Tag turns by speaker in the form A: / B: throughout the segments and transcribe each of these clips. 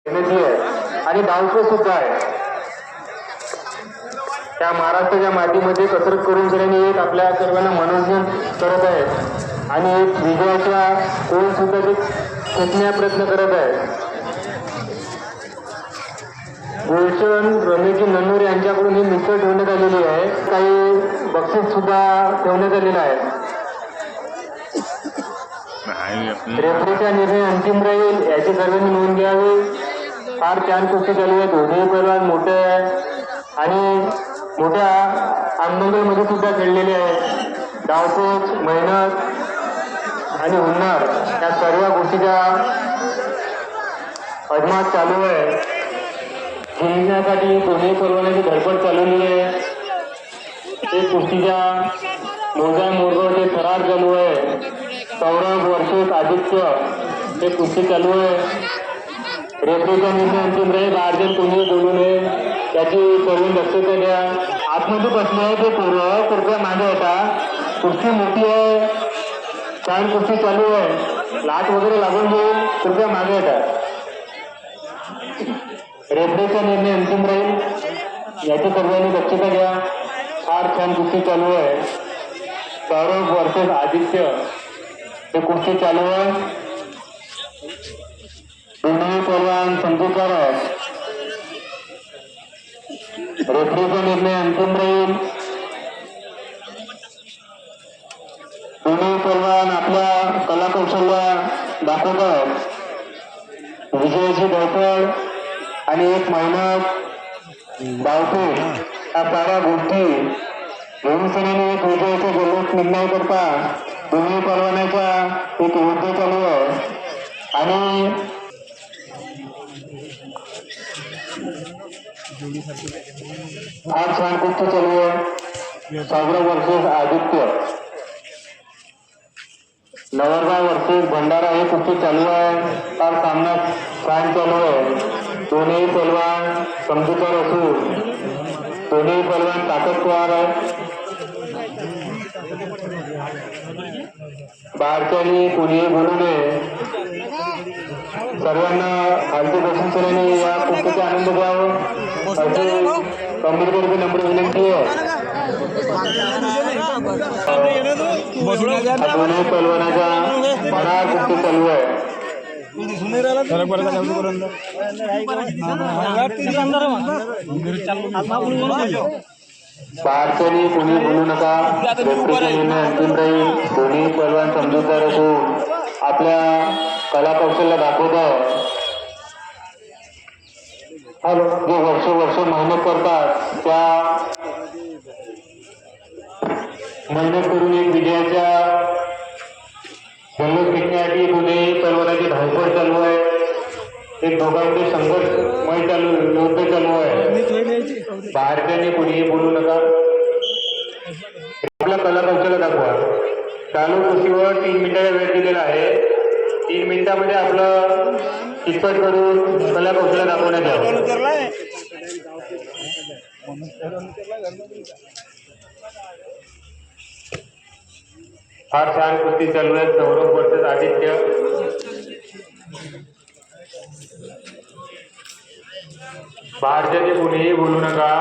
A: आहे आणि डावखो सुद्धा आहे. त्या महाराष्ट्राच्या मातीमध्ये कसरत करून सगळ्यांनी एक आपल्या सर्वांना मनोरंजन करत आहेत आणि एक विजयाच्या कोण सुद्धा ते खेचण्याचा प्रयत्न करत आहेत. गुलशन रमेशजी नन्नूर यांच्याकडून ही मिसळ ठेवण्यात आलेली आहे. काही बक्षीस सुद्धा ठेवण्यात आलेलं आहे. रेफरीचा निर्णय अंतिम राहील याची सर्वांनी नोंद घ्यावी. फार छान कुस्ती चालू आहे. दोन्ही पैलवान मोठे आहे आणि मोठ्या अंगणमध्ये सुद्धा खेळलेले आहेत. डावपोच मेहनत आणि हुन्नर या सर्व गोष्टीचा अजमात चालू आहे. जिंकण्यासाठी दोन्ही पैलवानांची धडपड चालवली आहे. ते कुस्तीच्या मोजा मोरगावचे थरार चालू आहे. सौरभ वर्षेस आदित्य हे कुस्ती चालू आहे. रेफरीचा निर्णय अंतिम राहील. अर्जन कोणी बोलू नये याची सर्व दक्षता द्या. आतमध्ये बसले आहे ते पोरं कृपया मागे येतात. कुस्ती मोठी आहे. छान कुस्ती चालू आहे. लाट वगैरे लागून घेऊन कृपया मागे येतात. रेफरीचा निर्णय अंतिम राहील याची सर्वांनी दक्षता घ्या. फार छान कुस्ती चालू आहे. सौरभ वर्सेस आदित्य हे कुस्ती चालू आहे. दोन्ही पैलवान समजूतदार आहेत. रेफरीचा निर्णय अंतिम राहील. दोन्ही पैलवान आपल्या कलाकौशल्य दाखवत आहेत. विजयाची धडपड आणि एक मेहनत धावपळ या साऱ्या गोष्टी घेऊन सगळ्यांनी एक विजयाचा जल्लोष निर्णय करता दोन्ही पैलवानाचा एक युद्ध चालू आहे आणि फार छान कुस्ती चालू आहे. सौरभ वर्सेस आदित्य, नवरगाव वर्सेस भंडारा हे कुस्ती चालू आहे. फार सामना छान चालू आहे. दोन्ही पैलवान समजूतदार असून दोन्ही पैलवान ताकदवार आहेत. बाहेरच्यानी कोणीही बोलू नये. सर्वांना खालती बसून सगळ्यांनी या कुस्तीचा आनंद घ्यावा अशी कमिटीतर्फे नम्र विनंती आहे. दोन्ही पैलवानाचा बरा कुस्ती चालू आहे. बाहेरच्यानी कोणी बोलू नका. रेफरीचा निर्णय अंतिम राहील. दोन्ही पैलवान समजूतदार असून आपल्या कलाकौशल्य दाखवत आहे. जे वर्ष मेहनत करतात त्या मेहनत करून एक विजयाच्या जल्लोष घेण्यासाठी दोन्ही पैलवानाची धावपळ चालू आहे. एक दोघांचे संघर्षमय युद्ध चालू आहे. बाहेरच्यानी कोणीही बोलू नका. आपला कलाकौशल्य दाखवा. चालू कुस्तीवर 3 मिनिटाचा वेळ दिलेला आहे. 3 मिनिटामध्ये आपलं चितपट करून कलाकौशल्य दाखवण्यात यावं. फार छान कुस्ती चालू आहे. सौरभ वर्सेस आदित्य, बाहेरच्याने कोणीही बोलू नका.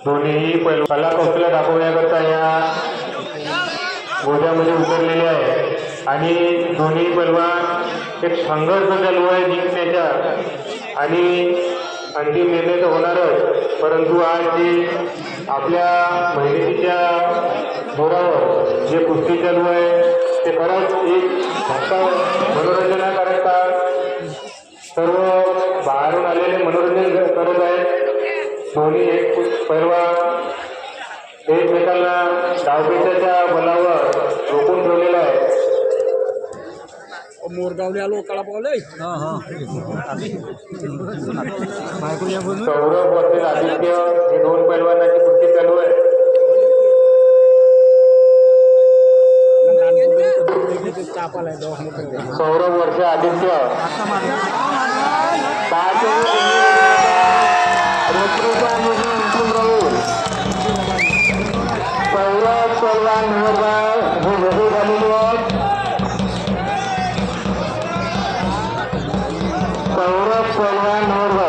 A: दोन्ही कलाकौशल्य दाखवण्याकरता या गोद्यामध्ये उतरलेले आहे आणि दोन्ही पैलवान एक संघर्ष चालू आहे जिंकण्याचा आणि अंतिम निर्णय तर होणारच. परंतु आज जी आपल्या मेहनतीच्या जोरावर जे कुस्ती चालू आहे ते खरंच एक मनोरंजनाकरता सर्व बाहेरून आलेले मनोरंजन करत आहेत. दोन्ही एक पैलवान एकमेकांना डावपेचाच्या बलावर रोखून ठेवलेला आहे.
B: मोरगावले आलो काळा पावले.
A: सौरभ वर्सेस आदित्य हे 2 पैलवानांची कुस्ती चालू आहे. सौरभ वर्सेस आदित्य नंबरबार हे जसे झालेले आहेत. सौरभ पैलवान नंबरबार